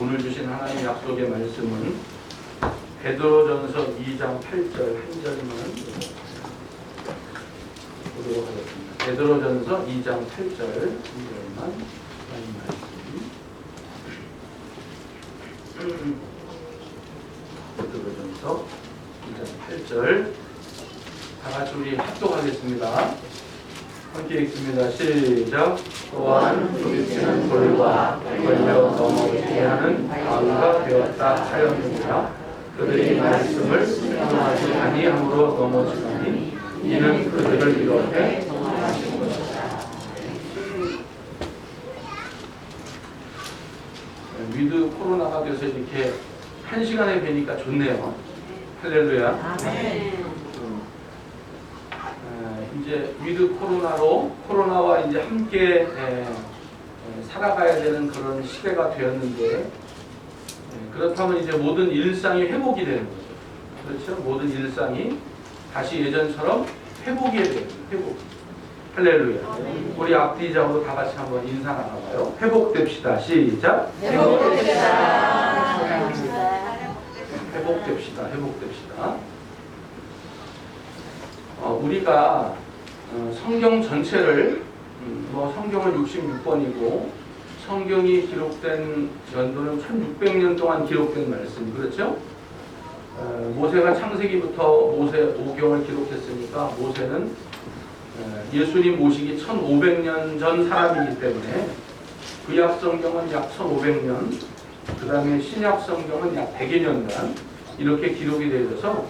오늘 주신 하나님의 약속의 말씀은 베드로전서 2장 8절 한 절만 보도록 하겠습니다. 베드로전서 2장 8절 한 절만 하나님 말씀. 베드로전서 2장 8절 다 같이 우리 합독하겠습니다. 함께 읽습니다. 시작. 또한 부딪히는 돌과 걸려 넘어지게 하는 바위가 되었다 하였느니라. 그들이 말씀을 순종하지 아니함으로 넘어지더니 이는 그들을 비롯해 넘어가신 것이다. 위드 코로나가 돼서 이렇게 한 시간에 뵈니까 좋네요. 할렐루야. 이제 위드 코로나와 이제 함께 살아가야 되는 그런 시대가 되었는데, 그렇다면 이제 모든 일상이 회복이 되는 거죠. 그렇죠? 모든 일상이 다시 예전처럼 회복이 돼요. 회복. 할렐루야. 우리 앞뒤자로 다 같이 한번 인사 나눠봐요. 회복됩시다. 시작. 회복됩시다. 회복됩시다. 회복됩시다. 우리가 성경 전체를 성경은 66권이고 성경이 기록된 연도는 1600년 동안 기록된 말씀, 그렇죠? 모세가 창세기부터 모세 5경을 기록했으니까 모세는 예수님 모시기 1500년 전 사람이기 때문에 구약 성경은 약 1500년, 그 다음에 신약 성경은 약 100여 년간 이렇게 기록이 되어 있어서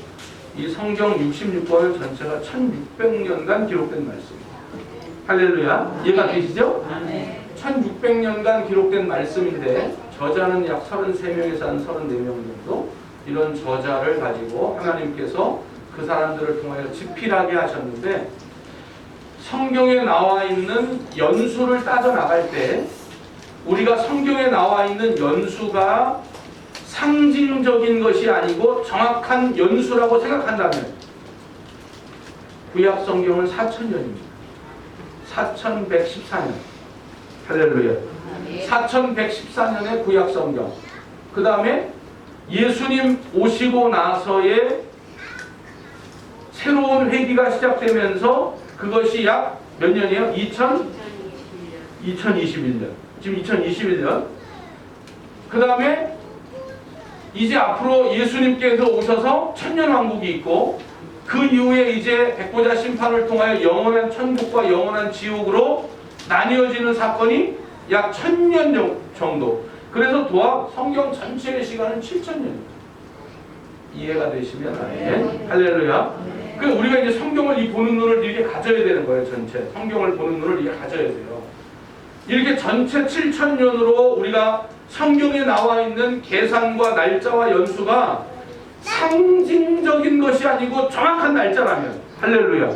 이 성경 66권을 전체가 1600년간 기록된 말씀입니다. 할렐루야. 이해가 되시죠? 1600년간 기록된 말씀인데 저자는 약 33명에서 한 34명 정도 이런 저자를 가지고 하나님께서 그 사람들을 통하여 집필하게 하셨는데, 성경에 나와 있는 연수를 따져나갈 때 우리가 성경에 나와 있는 연수가 상징적인 것이 아니고 정확한 연수라고 생각한다면 구약 성경은 4000년입니다. 4114년. 할렐루야. 4114년의 구약 성경. 그 다음에 예수님 오시고 나서의 새로운 회기가 시작되면서 그것이 약 몇 년이에요? 2021년. 지금 2021년. 그 다음에 이제 앞으로 예수님께서 오셔서 천년왕국이 있고 그 이후에 이제 백보자 심판을 통하여 영원한 천국과 영원한 지옥으로 나뉘어지는 사건이 약 1000년 정도. 그래서 도합 성경 전체의 시간은 7000년입니다. 이해가 되시면 아멘. 할렐루야. 그래서 우리가 이제 성경을 이 보는 눈을 이렇게 가져야 되는 거예요. 전체 성경을 보는 눈을 이렇게 가져야 돼요. 이렇게 전체 7000년으로 우리가 성경에 나와 있는 계산과 날짜와 연수가 상징적인 것이 아니고 정확한 날짜라면, 할렐루야.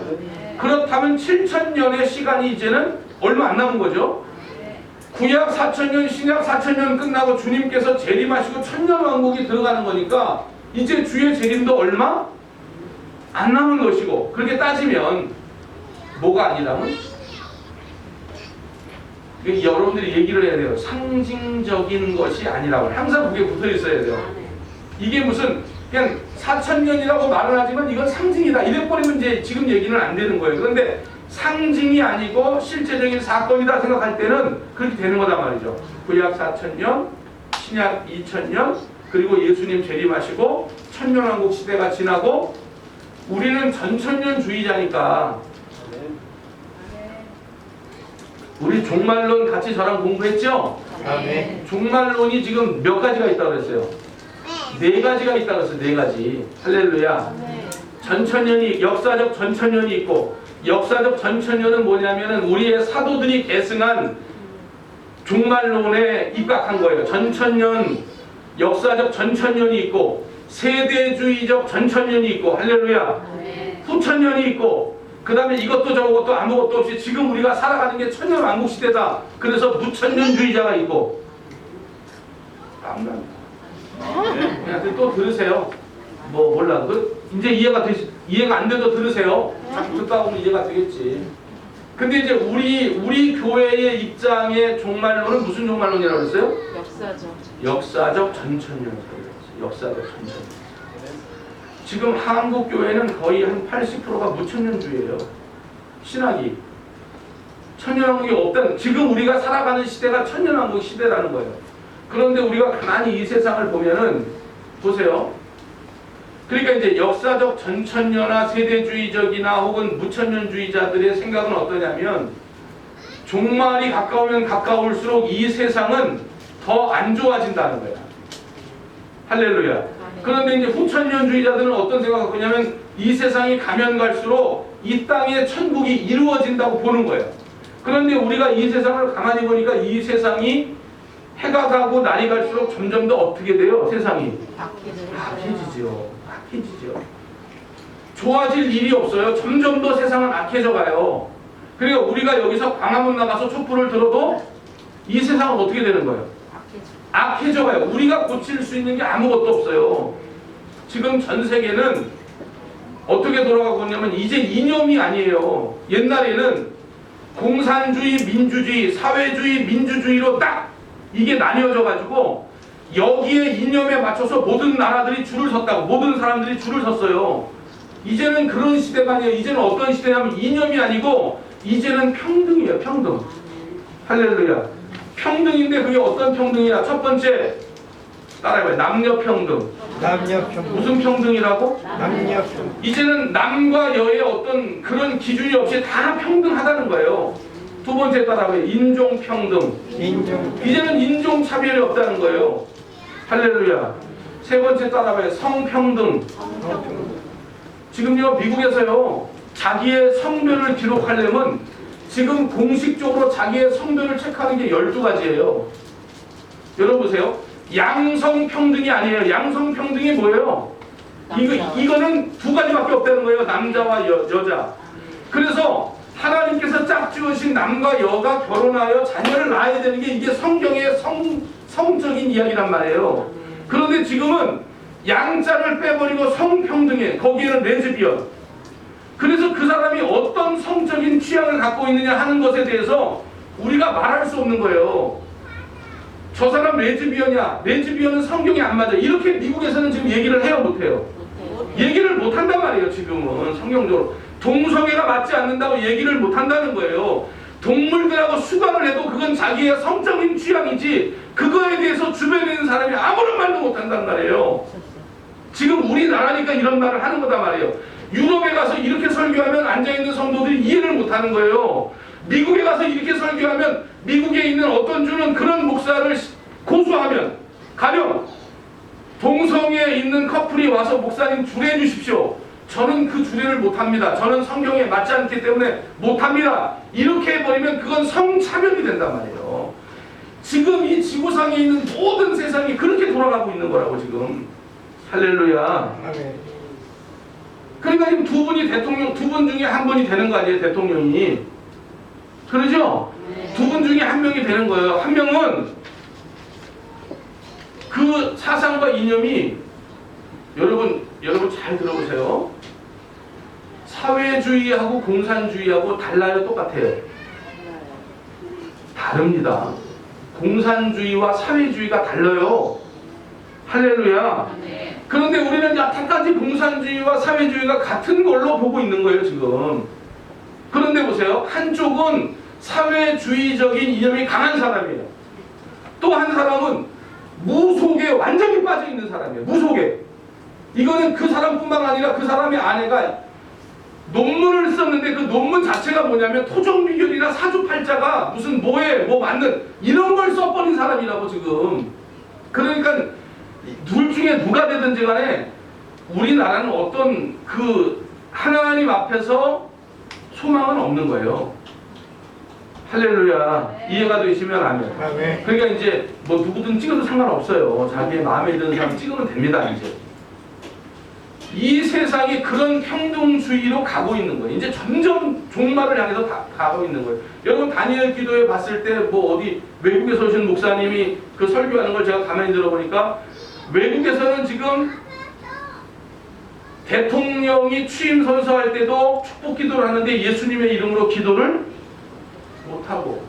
그렇다면 7000년의 시간이 이제는 얼마 안 남은 거죠. 구약 4000년, 신약 4000년 끝나고 주님께서 재림하시고 천년왕국이 들어가는 거니까 이제 주의 재림도 얼마 안 남은 것이고, 그렇게 따지면 뭐가 아니라면 여러분들이 얘기를 해야 돼요. 상징적인 것이 아니라고. 항상 그게 붙어 있어야 돼요. 이게 무슨 그냥 4000년이라고 말은 하지만 이건 상징이다 이래버리면 이제 지금 얘기는 안 되는 거예요. 그런데 상징이 아니고 실제적인 사건이다 생각할 때는 그렇게 되는 거단 말이죠. 구약 4000년, 신약 2000년, 그리고 예수님 재림하시고 천년왕국 시대가 지나고 우리는 전천년주의자니까 우리 종말론 같이 저랑 공부했죠? 네. 종말론이 지금 몇 가지가 있다고 그랬어요? 네 가지가 있다고 그랬어요. 네 가지. 할렐루야. 전천년이, 역사적 전천년이 있고, 역사적 전천년은 뭐냐면은 우리의 사도들이 계승한 종말론에 입각한 거예요. 전천년, 역사적 전천년이 있고, 세대주의적 전천년이 있고, 할렐루야. 후천년이 있고, 그 다음에 이것도 저것도 아무것도 없이 지금 우리가 살아가는 게 천년왕국 시대다. 그래서 무천년주의자가 있고. 그냥 또 들으세요. 뭐 몰라. 이제 이해가 안 돼도 들으세요. 자꾸 듣다 보면 이해가 되겠지. 근데 이제 우리 교회의 입장의 종말론은 무슨 종말론이라고 했어요? 역사적 전천년이라고 했어요. 역사적 전천년. 지금 한국 교회는 거의 한 80%가 무천년주의예요. 신학이 천년왕국이 없다는, 지금 우리가 살아가는 시대가 천년왕국 시대라는 거예요. 그런데 우리가 가만히 이 세상을 보면은 보세요. 그러니까 이제 역사적 전천년화 세대주의적이나 혹은 무천년주의자들의 생각은 어떠냐면 종말이 가까우면 가까울수록 이 세상은 더 안 좋아진다는 거야. 할렐루야. 그런데 이제 후천년주의자들은 어떤 생각을 갖고 있냐면 이 세상이 가면 갈수록 이 땅에 천국이 이루어진다고 보는 거예요. 그런데 우리가 이 세상을 가만히 보니까 이 세상이 해가 가고 날이 갈수록 점점 더 어떻게 돼요? 세상이 악해지죠. 악해지죠. 좋아질 일이 없어요. 점점 더 세상은 악해져 가요. 그러니까 우리가 여기서 광화문 나가서 촛불을 들어도 이 세상은 어떻게 되는 거예요? 악해져 가요. 우리가 고칠 수 있는 게 아무것도 없어요. 지금 전 세계는 어떻게 돌아가고 있냐면 이제 이념이 아니에요. 옛날에는 공산주의, 민주주의, 사회주의, 민주주의로 딱 이게 나뉘어져 가지고 여기에 이념에 맞춰서 모든 나라들이 줄을 섰다고, 모든 사람들이 줄을 섰어요. 이제는 그런 시대가 아니에요. 이제는 어떤 시대냐면 이념이 아니고 이제는 평등이에요. 평등. 할렐루야. 평등인데 그게 어떤 평등이냐? 첫 번째 따라해봐요. 남녀평등. 남녀평등. 무슨 평등이라고? 남녀평등. 이제는 남과 여의 어떤 그런 기준이 없이 다 평등하다는 거예요. 두 번째 따라해봐요. 인종평등. 인종. 이제는 인종차별이 없다는 거예요. 할렐루야. 세 번째 따라해봐요. 성평등. 지금요 미국에서요 자기의 성별을 기록하려면 지금 공식적으로 자기의 성별을 체크하는 게 12가지예요. 여러분 보세요. 양성평등이 아니에요. 양성평등이 뭐예요? 이거는 두 가지밖에 없다는 거예요. 남자와 여자. 그래서 하나님께서 짝 지으신 남과 여가 결혼하여 자녀를 낳아야 되는 게 이게 성경의 성적인 이야기란 말이에요. 그런데 지금은 양자를 빼버리고 성평등에, 거기에는 레즈비언. 그래서 그 사람이 어떤 성적인 취향을 갖고 있느냐 하는 것에 대해서 우리가 말할 수 없는 거예요. 저 사람 레즈비언이야. 레즈비언은 성경에 안 맞아. 이렇게 미국에서는 지금 얘기를 해요, 못해요? 얘기를 못한단 말이에요. 지금은 성경적으로. 동성애가 맞지 않는다고 얘기를 못한다는 거예요. 동물들하고 수관을 해도 그건 자기의 성적인 취향이지 그거에 대해서 주변에 있는 사람이 아무런 말도 못한단 말이에요. 지금 우리나라니까 이런 말을 하는 거단 말이에요. 유럽에 가서 이렇게 설교하면 앉아있는 성도들이 이해를 못하는 거예요. 미국에 가서 이렇게 설교하면 미국에 있는 어떤 주는 그런 목사를 고소하면 가령 동성애에 있는 커플이 와서 목사님 주례해 주십시오. 저는 그 주례를 못합니다. 저는 성경에 맞지 않기 때문에 못합니다. 이렇게 해버리면 그건 성차별이 된단 말이에요. 지금 이 지구상에 있는 모든 세상이 그렇게 돌아가고 있는 거라고 지금. 할렐루야. 아멘. 그러니까 지금 두 분이 대통령, 두 분 중에 한 분이 되는 거 아니에요, 대통령이. 그러죠? 두 분 중에 한 명이 되는 거예요. 한 명은 그 사상과 이념이 여러분 잘 들어보세요. 사회주의하고 공산주의하고 달라요, 똑같아요? 다릅니다. 공산주의와 사회주의가 달라요. 할렐루야. 그런데 우리는 여태까지 공산주의와 사회주의가 같은 걸로 보고 있는 거예요, 지금. 그런데 보세요. 한쪽은 사회주의적인 이념이 강한 사람이에요. 또 한 사람은 무속에 완전히 빠져 있는 사람이에요. 무속에. 이거는 그 사람뿐만 아니라 그 사람의 아내가 논문을 썼는데 그 논문 자체가 뭐냐면 토종비결이나 사주팔자가 무슨 뭐에 뭐 맞는 이런 걸 써버린 사람이라고 지금. 그러니까 둘 중에 누가 되든지 간에 우리나라는 어떤 그 하나님 앞에서 소망은 없는 거예요. 할렐루야. 이해가 되시면 아멘. 그러니까 이제 뭐 누구든 찍어도 상관없어요. 자기의 마음에 드는 사람 찍으면 됩니다. 이제 이 세상이 그런 평등주의로 가고 있는 거예요. 이제 점점 종말을 향해서 가고 있는 거예요. 여러분 다니엘 기도회 봤을 때 뭐 어디 외국에서 오신 목사님이 그 설교하는 걸 제가 가만히 들어보니까 외국에서는 지금 대통령이 취임 선서할 때도 축복 기도를 하는데 예수님의 이름으로 기도를 못하고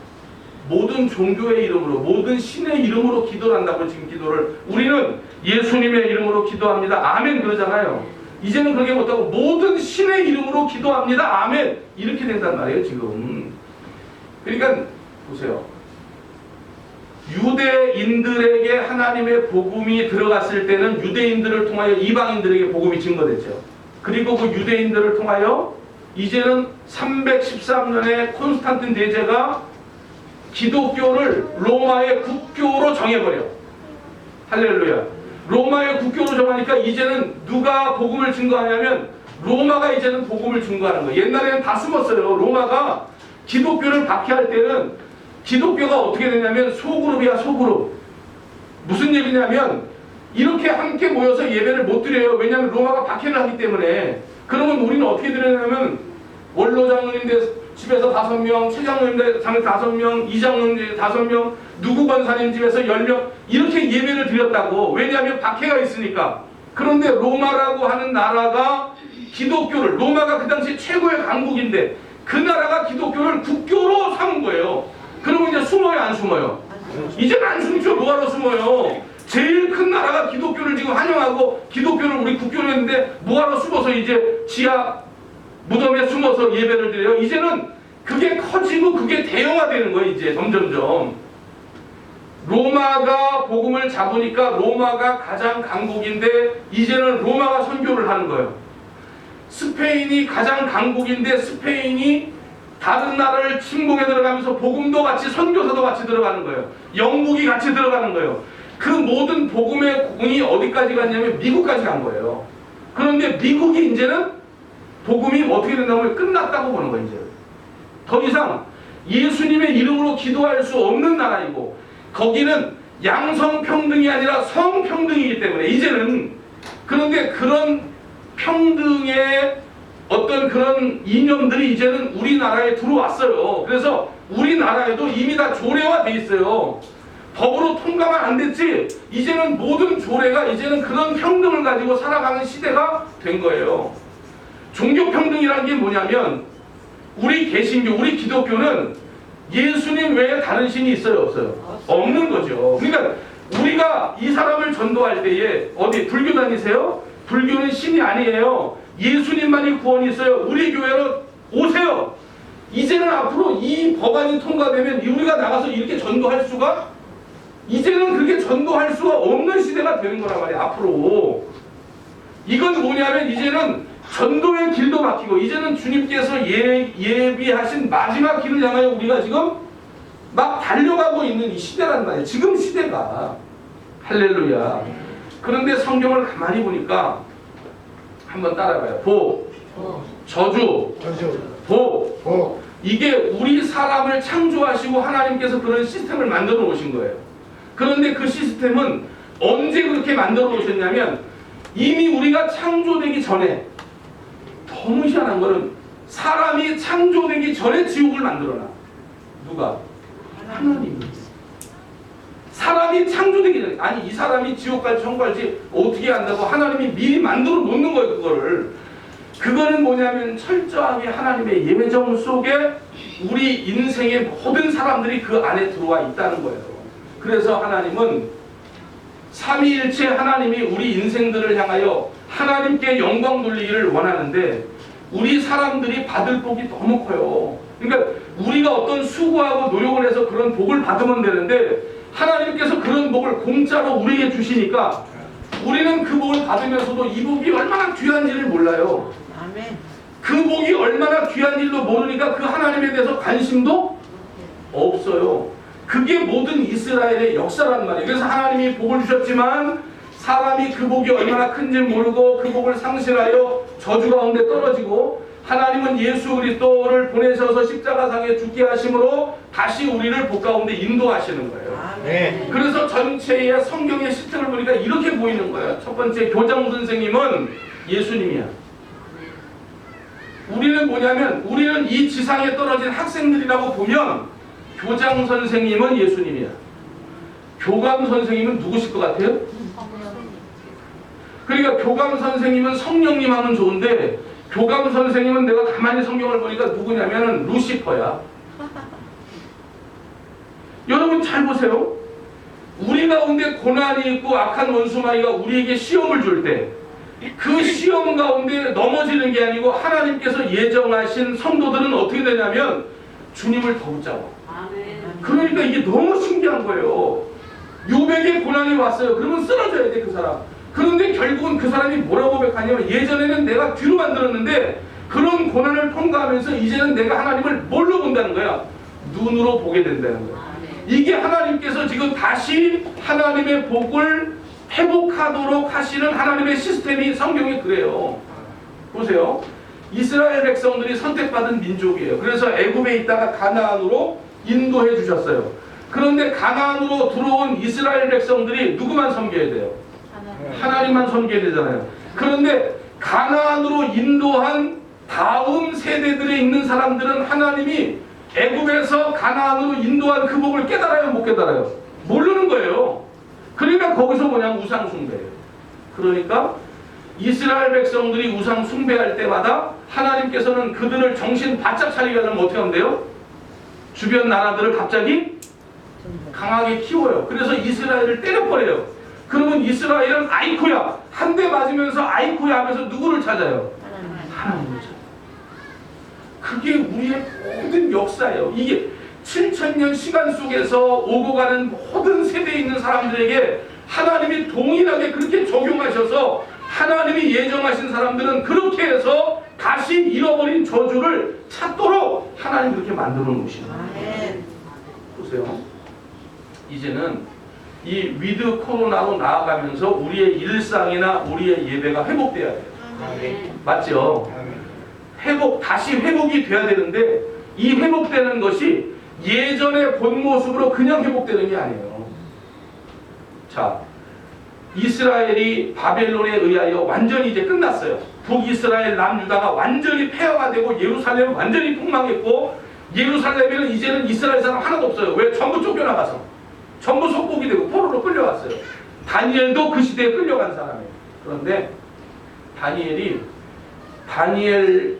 모든 종교의 이름으로 모든 신의 이름으로 기도를 한다고 지금 기도를 우리는 예수님의 이름으로 기도합니다. 아멘 그러잖아요. 이제는 그렇게 못하고 모든 신의 이름으로 기도합니다. 아멘 이렇게 된단 말이에요 지금. 그러니까 보세요. 유대인들에게 하나님의 복음이 들어갔을 때는 유대인들을 통하여 이방인들에게 복음이 증거됐죠. 그리고 그 유대인들을 통하여 이제는 313년에 콘스탄틴 대제가 기독교를 로마의 국교로 정해버려. 할렐루야. 로마의 국교로 정하니까 이제는 누가 복음을 증거하냐면 로마가 이제는 복음을 증거하는 거예요. 옛날에는 다 숨었어요. 로마가 기독교를 박해할 때는 기독교가 어떻게 되냐면 소그룹이야 소그룹. 무슨 얘기냐면 이렇게 함께 모여서 예배를 못 드려요. 왜냐하면 로마가 박해를 하기 때문에. 그러면 우리는 어떻게 드리냐면 원로장로님들 집에서 5명, 최장로님들 5명, 이장로님들 5명, 누구 권사님 집에서 10명 이렇게 예배를 드렸다고. 왜냐하면 박해가 있으니까. 그런데 로마라고 하는 나라가 기독교를 로마가 그 당시 최고의 강국인데 그 나라가 기독교를 국교로 삼은 거예요. 그러면 이제 숨어요 안 숨어요? 이제는 안 숨죠. 뭐하러 숨어요? 제일 큰 나라가 기독교를 지금 환영하고 기독교를 우리 국교로 했는데 뭐하러 숨어서 이제 지하 무덤에 숨어서 예배를 드려요? 이제는 그게 커지고 그게 대형화되는 거예요. 이제 점점점. 로마가 복음을 잡으니까 로마가 가장 강국인데 이제는 로마가 선교를 하는 거예요. 스페인이 가장 강국인데 스페인이 다른 나라를 침공해 들어가면서 복음도 같이 선교사도 같이 들어가는 거예요. 영국이 같이 들어가는 거예요. 그 모든 복음의 공이 어디까지 갔냐면 미국까지 간 거예요. 그런데 미국이 이제는 복음이 어떻게 된다면 끝났다고 보는 거예요. 이제 더 이상 예수님의 이름으로 기도할 수 없는 나라이고 거기는 양성평등이 아니라 성평등이기 때문에 이제는. 그런데 그런 평등의 어떤 그런 이념들이 이제는 우리나라에 들어왔어요. 그래서 우리나라에도 이미 다 조례화돼 있어요. 법으로 통과만 안 됐지 이제는 모든 조례가 이제는 그런 평등을 가지고 살아가는 시대가 된 거예요. 종교평등이라는 게 뭐냐면 우리 개신교, 우리 기독교는 예수님 외에 다른 신이 있어요? 없어요? 없는 거죠. 그러니까 우리가 이 사람을 전도할 때에 어디 불교 다니세요? 불교는 신이 아니에요. 예수님만이 구원이 있어요. 우리 교회로 오세요. 이제는 앞으로 이 법안이 통과되면 우리가 나가서 이렇게 전도할 수가 이제는 그렇게 전도할 수가 없는 시대가 되는 거란 말이에요. 앞으로. 이건 뭐냐면 이제는 전도의 길도 막히고 이제는 주님께서 예비하신 마지막 길을 향하여 우리가 지금 막 달려가고 있는 이 시대란 말이에요. 지금 시대가. 할렐루야. 그런데 성경을 가만히 보니까 한번 따라해봐요. 복, 저주, 복. 이게 우리 사람을 창조하시고 하나님께서 그런 시스템을 만들어 놓으신 거예요. 그런데 그 시스템은 언제 그렇게 만들어 놓으셨냐면 이미 우리가 창조되기 전에 너무 희한한 거는 사람이 창조되기 전에 지옥을 만들어놔. 누가? 하나님이. 사람이 창조되기 전에. 아니 이 사람이 지옥 갈지 천국 갈지 어떻게 안다고 하나님이 미리 만들어 놓는 거예요. 그거를. 그거는 뭐냐면 철저하게 하나님의 예정 속에 우리 인생의 모든 사람들이 그 안에 들어와 있다는 거예요. 그래서 하나님은 삼위일체 하나님이 우리 인생들을 향하여 하나님께 영광 돌리기를 원하는데 우리 사람들이 받을 복이 너무 커요. 그러니까 우리가 어떤 수고하고 노력을 해서 그런 복을 받으면 되는데 하나님께서 그런 복을 공짜로 우리에게 주시니까 우리는 그 복을 받으면서도 이 복이 얼마나 귀한지를 몰라요. 아멘. 그 복이 얼마나 귀한 일도 모르니까 그 하나님에 대해서 관심도 없어요. 그게 모든 이스라엘의 역사란 말이에요. 그래서 하나님이 복을 주셨지만 사람이 그 복이 얼마나 큰지 모르고 그 복을 상실하여 저주 가운데 떨어지고 하나님은 예수 그리스도를 보내셔서 십자가상에 죽게 하심으로 다시 우리를 복 가운데 인도하시는 거예요. 아멘. 그래서 전체의 성경의 시스템을 보니까 이렇게 보이는 거예요. 첫 번째 교장 선생님은 예수님이야. 우리는 뭐냐면 우리는 이 지상에 떨어진 학생들이라고 보면 교장 선생님은 예수님이야. 교감 선생님은 누구실 것 같아요? 그러니까 교감 선생님은 성령님 하면 좋은데 교감 선생님은 내가 가만히 성경을 보니까 누구냐면은 루시퍼야. 여러분 잘 보세요. 우리 가운데 고난이 있고 악한 원수마귀가 우리에게 시험을 줄 때 그 시험 가운데 넘어지는 게 아니고 하나님께서 예정하신 성도들은 어떻게 되냐면 주님을 더 붙잡아. 그러니까 이게 너무 신기한 거예요. 요백에 고난이 왔어요. 그러면 쓰러져야 돼, 그 사람. 그런데 결국은 그 사람이 뭐라고 고백하냐면 예전에는 내가 뒤로 만들었는데 그런 고난을 통과하면서 이제는 내가 하나님을 뭘로 본다는 거야? 눈으로 보게 된다는 거야. 이게 하나님께서 지금 다시 하나님의 복을 회복하도록 하시는 하나님의 시스템이 성경에 그래요. 보세요. 이스라엘 백성들이 선택받은 민족이에요. 그래서 애굽에 있다가 가나안으로 인도해 주셨어요. 그런데 가나안으로 들어온 이스라엘 백성들이 누구만 섬겨야 돼요? 하나님만 섬겨야 되잖아요. 그런데 가나안으로 인도한 다음 세대들에 있는 사람들은 하나님이 애굽에서 가나안으로 인도한 그 복을 깨달아요, 못 깨달아요? 모르는 거예요. 그러니까 거기서 뭐냐면 우상 숭배예요. 그러니까 이스라엘 백성들이 우상 숭배할 때마다 하나님께서는 그들을 정신 바짝 차리게 하려면 어떻게 하면 돼요? 주변 나라들을 갑자기 강하게 키워요. 그래서 이스라엘을 때려버려요. 그러면 이스라엘은 아이코야. 한 대 맞으면서 아이코야 하면서 누구를 찾아요? 하나님을 찾아요. 그게 우리의 모든 역사예요. 이게 7,000년 시간 속에서 오고 가는 모든 세대에 있는 사람들에게 하나님이 동일하게 그렇게 적용하셔서 하나님이 예정하신 사람들은 그렇게 해서 다시 잃어버린 저주를 찾도록 하나님 그렇게 만들어 놓으시는 거예요. 보세요. 이제는 이 위드 코로나로 나아가면서 우리의 일상이나 우리의 예배가 회복돼야 돼요. 맞죠? 다시 회복이 돼야 되는데 이 회복되는 것이 예전의 본 모습으로 그냥 회복되는 게 아니에요. 자, 이스라엘이 바벨론에 의하여 완전히 이제 끝났어요. 북이스라엘, 남유다가 완전히 폐허가 되고 예루살렘은 완전히 폭망했고 예루살렘에는 이제는 이스라엘 사람 하나도 없어요. 왜? 전부 쫓겨나가서. 전부 속국이 되고 포로로 끌려갔어요. 다니엘도 그 시대에 끌려간 사람이에요. 그런데 다니엘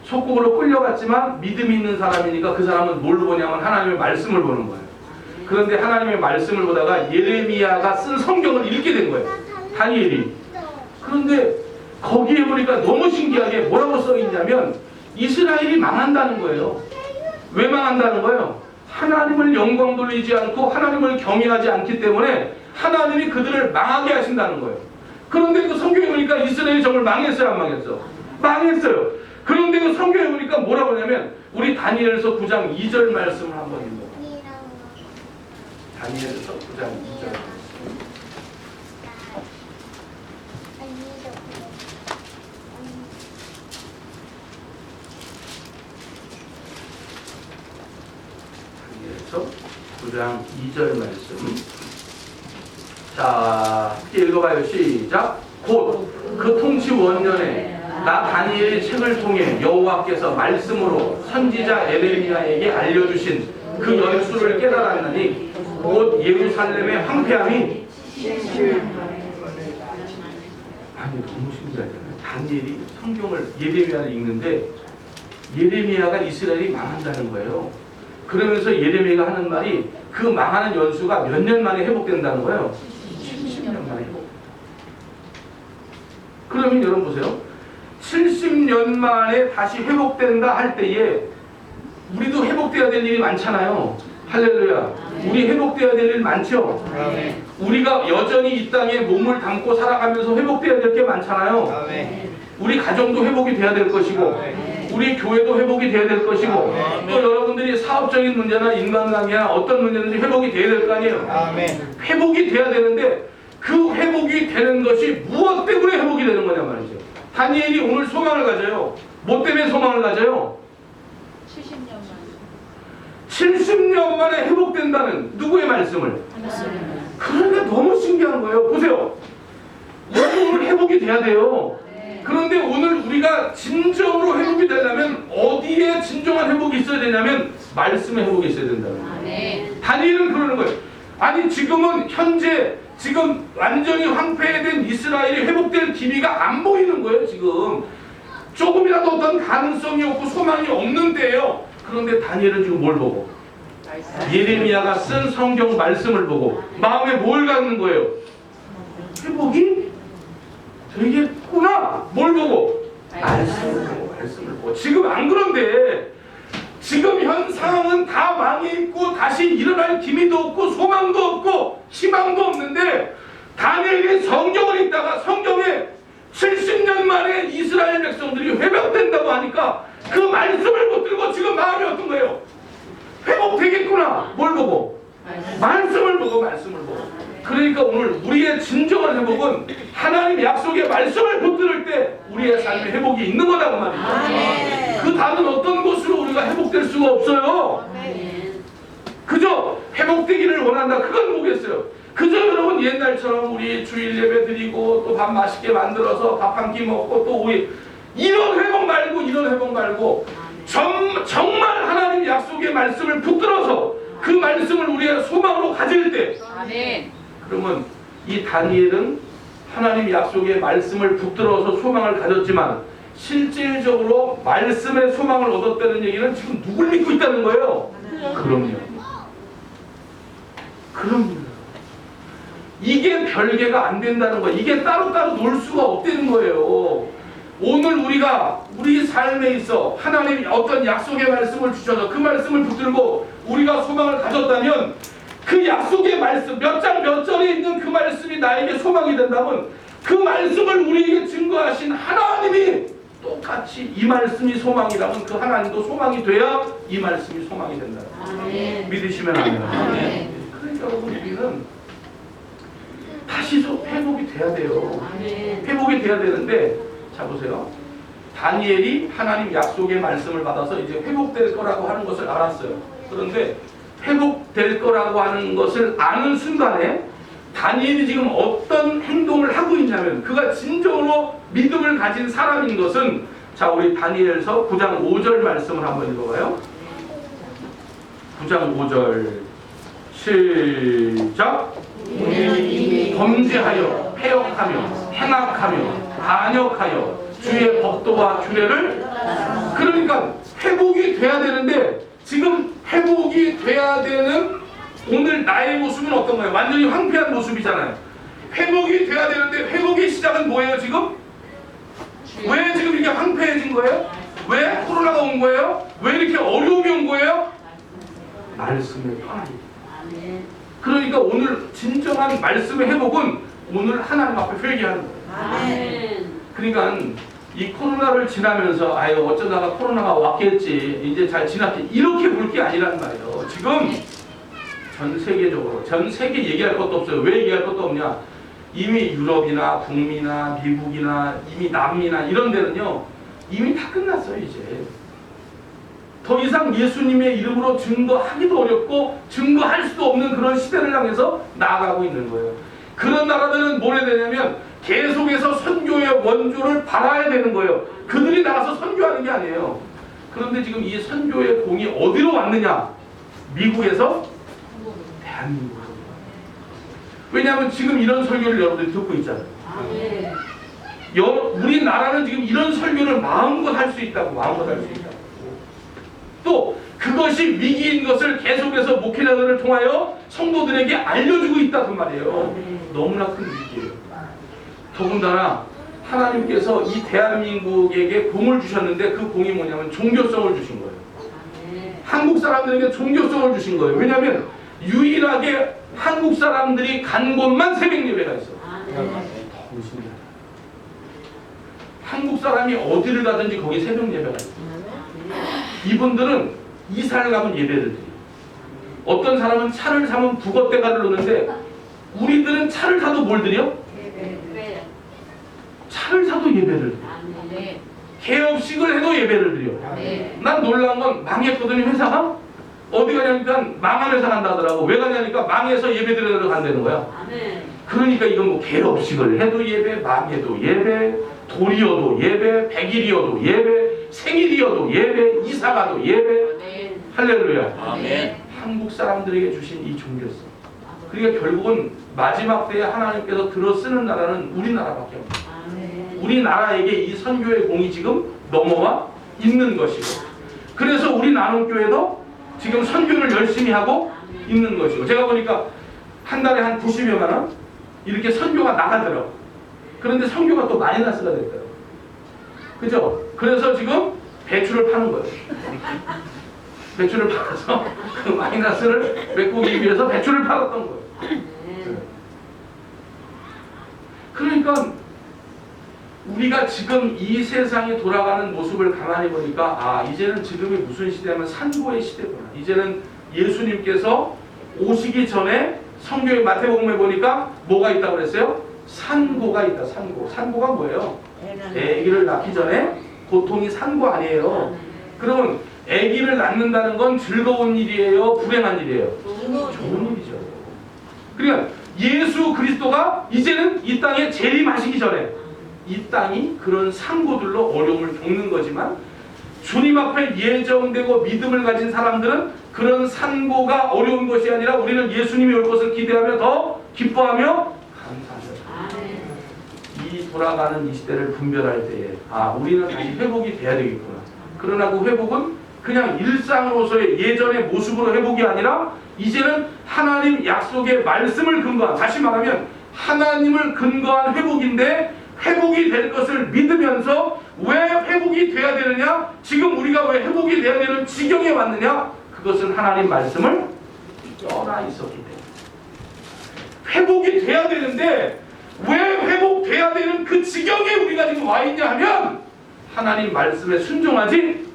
속국으로 끌려갔지만 믿음이 있는 사람이니까 그 사람은 뭘 보냐면 하나님의 말씀을 보는 거예요. 그런데 하나님의 말씀을 보다가 예레미야가 쓴 성경을 읽게 된 거예요. 다니엘이. 그런데 거기에 보니까 너무 신기하게 뭐라고 써 있냐면 이스라엘이 망한다는 거예요. 왜 망한다는 거예요? 하나님을 영광 돌리지 않고 하나님을 경외하지 않기 때문에 하나님이 그들을 망하게 하신다는 거예요. 그런데 그 성경에 보니까 이스라엘이 정말 망했어요, 안 망했어? 망했어요. 그런데 그 성경에 보니까 뭐라고 하냐면 우리 다니엘서 9장 2절 말씀을 한번 읽어요. 다니엘서 9장 2절 말씀. 다니엘서 9장 2절 말씀. 자, 읽어봐요. 시작. 곧 그 통치 원년에 나 다니엘의 책을 통해 여호와께서 말씀으로 선지자 예레미야에게 알려주신 그 연수를 깨달았느니 곧 예루살렘의 황폐함이 아니 너무 신기하잖아요. 다니엘이 성경을 예레미야를 읽는데 예레미야가 이스라엘이 망한다는 거예요. 그러면서 예레미야가 하는 말이 그 망하는 연수가 몇 년 만에 회복된다는 거예요. 70년 만에 회복. 그러면 여러분 보세요. 70년 만에 다시 회복된다 할 때에 우리도 회복돼야 될 일이 많잖아요. 할렐루야. 우리 회복돼야 될 일 많죠? 우리가 여전히 이 땅에 몸을 담고 살아가면서 회복돼야 될 게 많잖아요. 우리 가정도 회복이 돼야 될 것이고 우리 교회도 회복이 돼야 될 것이고 또 여러분들이 사업적인 문제나 인간관계나 어떤 문제든지 회복이 돼야 될 거 아니에요. 회복이 돼야 되는데 그 회복이 되는 것이 무엇 때문에 회복이 되는 거냐 말이죠. 다니엘이 오늘 소망을 가져요. 뭐 때문에 소망을 가져요? 70년 만에 회복된다는 누구의 말씀을? 그러니까 너무 신기한 거예요. 보세요. 오늘 회복이 돼야 돼요. 그런데 오늘 우리가 진정으로 회복이 되려면 어디에 진정한 회복이 있어야 되냐면 말씀의 회복이 있어야 된다는 거예요. 다니엘은 그러는 거예요. 아니 지금은 지금 완전히 황폐된 이스라엘이 회복될 기미가 안 보이는 거예요. 지금 조금이라도 어떤 가능성이 없고 소망이 없는 때예요. 그런데 다니엘은 지금 뭘 보고? 예레미야가 쓴 성경 말씀을 보고 마음에 뭘 갖는 거예요? 회복이 되겠구나. 뭘 보고? 말씀을 보고. 지금 안 그런데 지금 현 상황은 다 망해 있고 다시 일어날 기미도 없고 소망도 없고 희망도 없는데 다니엘이 성경을 읽다가 성경에 70년 만에 이스라엘 백성들이 회복된다고 하니까 그 말씀을 붙들고 지금 마음이 어떤 거예요? 회복되겠구나. 뭘 보고? 말씀을 보고. 그러니까 오늘 우리의 진정한 회복은 하나님 약속의 말씀을 붙들 때 우리의 삶의 회복이 있는 거다 그 말이죠. 그 다른 어떤 곳으로 우리가 회복될 수가 없어요. 그저 회복되기를 원한다. 그건 뭐겠어요? 그저 여러분 옛날처럼 우리 주일 예배 드리고 또 밥 맛있게 만들어서 밥 한 끼 먹고 또 우리 이런 회복 말고 정말 하나님 약속의 말씀을 붙들어서 그 말씀을 우리의 소망으로 가질 때 그러면 이 다니엘은 하나님 약속의 말씀을 붙들어서 소망을 가졌지만 실질적으로 말씀의 소망을 얻었다는 얘기는 지금 누굴 믿고 있다는 거예요? 그럼요. 이게 별개가 안 된다는 거예요. 이게 따로따로 놀 수가 없다는 거예요. 오늘 우리가 우리 삶에 있어 하나님이 어떤 약속의 말씀을 주셔서 그 말씀을 붙들고 우리가 소망을 가졌다면 그 약속의 말씀 몇 장 몇 절에 있는 그 말씀이 나에게 소망이 된다면 그 말씀을 우리에게 증거하신 하나님이 똑같이 이 말씀이 소망이라면 그 하나님도 소망이 돼야 이 말씀이 소망이 된다. 믿으시면 아멘. 그러니까 여러분 우리는 다시 회복이 돼야 돼요. 회복이 돼야 되는데 자 보세요. 다니엘이 하나님 약속의 말씀을 받아서 이제 회복될 거라고 하는 것을 알았어요. 그런데 회복될 거라고 하는 것을 아는 순간에 다니엘이 지금 어떤 행동을 하고 있냐면 그가 진정으로 믿음을 가진 사람인 것은 자 우리 다니엘서 9장 5절 말씀을 한번 읽어봐요. 9장 5절 시작. 범죄하여 패역하며 행악하며 반역하여 주의 법도와 규례를 그러니까 회복이 돼야 되는데 지금 회복이 돼야 되는 오늘 나의 모습은 어떤 거예요? 완전히 황폐한 모습이잖아요. 회복이 돼야 되는데 회복의 시작은 뭐예요 지금? 왜 지금 이렇게 황폐해진 거예요? 왜 코로나가 온 거예요? 왜 이렇게 어려움이 온 거예요? 말씀의 떠나기. 그러니까 오늘 진정한 말씀의 회복은 오늘 하나님 앞에 회개하는 거예요. 그러니까 이 코로나를 지나면서 아유 어쩌다가 코로나가 왔겠지 이제 잘 지났겠지 이렇게 볼 게 아니란 말이에요. 지금 전 세계적으로 전 세계 얘기할 것도 없어요. 왜 얘기할 것도 없냐? 이미 유럽이나 북미나 미국이나 이미 남미나 이런 데는요 이미 다 끝났어요. 이제 더 이상 예수님의 이름으로 증거하기도 어렵고 증거할 수도 없는 그런 시대를 향해서 나아가고 있는 거예요. 그런 나라들은 뭘 해야 되냐면 계속해서 선교의 원조를 바라야 되는 거예요. 그들이 나가서 선교하는 게 아니에요. 그런데 지금 이 선교의 공이 어디로 왔느냐? 미국에서 대한민국으로. 왜냐하면 지금 이런 설교를 여러분들이 듣고 있잖아요. 우리나라는 지금 이런 설교를 마음껏 할 수 있다고. 또 그것이 위기인 것을 계속해서 목회자들을 통하여 성도들에게 알려주고 있다 그 말이에요. 너무나 큰 위기예요. 더군다나 하나님께서 이 대한민국에게 공을 주셨는데 그 공이 뭐냐면 종교성을 주신 거예요. 한국 사람들에게 종교성을 주신 거예요. 왜냐하면 유일하게 한국 사람들이 간 곳만 새벽 예배가 있어. 한국 사람이 어디를 가든지 거기 새벽 예배가 있어. 이분들은 이사를 가면 예배를 드려요. 어떤 사람은 차를 사면 북어대가를 놓는데 우리들은 차를 사도 뭘 드려? 차를 사도 예배를 드려. 개업식을 해도 예배를 드려. 난 놀란 건 망했거든요. 회사가 어디 가냐니까 망한 회사 간다 하더라고. 왜 가냐니까 망해서 예배 드리러 간다는 거야. 그러니까 이건 뭐 개업식을 해도 예배, 망해도 예배, 돌이어도 예배, 백일이어도 예배, 생일이어도 예배, 이사가도 예배. 할렐루야. 아멘. 한국 사람들에게 주신 이 종교성. 그러니까 결국은 마지막 때에 하나님께서 들어 쓰는 나라는 우리나라밖에 없어요. 우리나라에게 이 선교의 공이 지금 넘어와 있는 것이고, 그래서 우리 나눔교회도 지금 선교를 열심히 하고 있는 것이고, 제가 보니까 한 달에 한 90여만 원 이렇게 선교가 나가더라고. 그런데 선교가 또 마이너스가 됐더라고. 그죠? 그래서 지금 배추를 파는 거예요. 배추를 팔아서 그 마이너스를 메꾸기 위해서 배추를 팔았던 거예요. 그러니까 우리가 지금 이 세상이 돌아가는 모습을 가만히 보니까, 아, 이제는 지금이 무슨 시대냐면 산고의 시대구나. 이제는 예수님께서 오시기 전에 성경의 마태복음에 보니까 뭐가 있다고 그랬어요? 산고가 있다. 산고. 산고가 뭐예요? 아기를 낳기 전에 고통이 산고 아니에요. 그러면 아기를 낳는다는 건 즐거운 일이에요? 불행한 일이에요? 좋은 일이죠. 그러니까 예수 그리스도가 이제는 이 땅에 재림하시기 전에 이 땅이 그런 상고들로 어려움을 겪는 거지만, 주님 앞에 예정되고 믿음을 가진 사람들은 그런 상고가 어려운 것이 아니라 우리는 예수님이 올 것을 기대하며 더 기뻐하며 감사하죠. 이 돌아가는 이 시대를 분별할 때에, 아, 우리는 다시 회복이 돼야 되겠구나. 그러나 그 회복은 그냥 일상으로서의 예전의 모습으로 회복이 아니라 이제는 하나님 약속의 말씀을 근거한, 다시 말하면 하나님을 근거한 회복인데, 회복이 될 것을 믿으면서 왜 회복이 돼야 되느냐? 지금 우리가 왜 회복이 돼야 되는 지경에 왔느냐? 그것은 하나님 말씀을 떠나 있었기 때문에. 회복이 돼야 되는데 왜 회복돼야 되는 그 지경에 우리가 지금 와 있냐 하면 하나님 말씀에 순종하지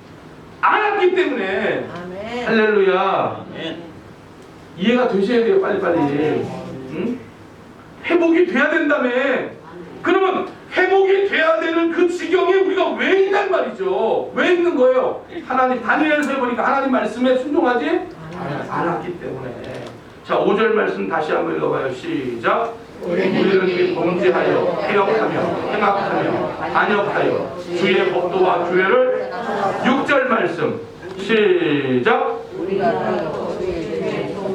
않았기 때문에. 아멘. 할렐루야. 이해가 되셔야 돼요. 빨리빨리. 응? 회복이 돼야 된다며. 그러면 회복이 돼야 되는 그 지경에 우리가 왜 있단 말이죠. 왜 있는 거예요? 하나님, 다니엘서에 보니까 하나님 말씀에 순종하지 않았기 때문에. 자, 5절 말씀 다시 한번 읽어봐요. 시작. 우리는 이미 범죄하여 해역하며 행악하며 반역하여 주의 법도와 교회를. 6절 말씀 시작.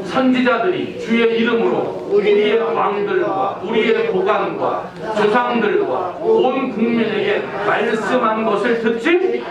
선지자들이 주의 이름으로 우리의 왕들과 우리의 보관과 조상들과 온 국민에게 말씀한 것을 듣지 이렇게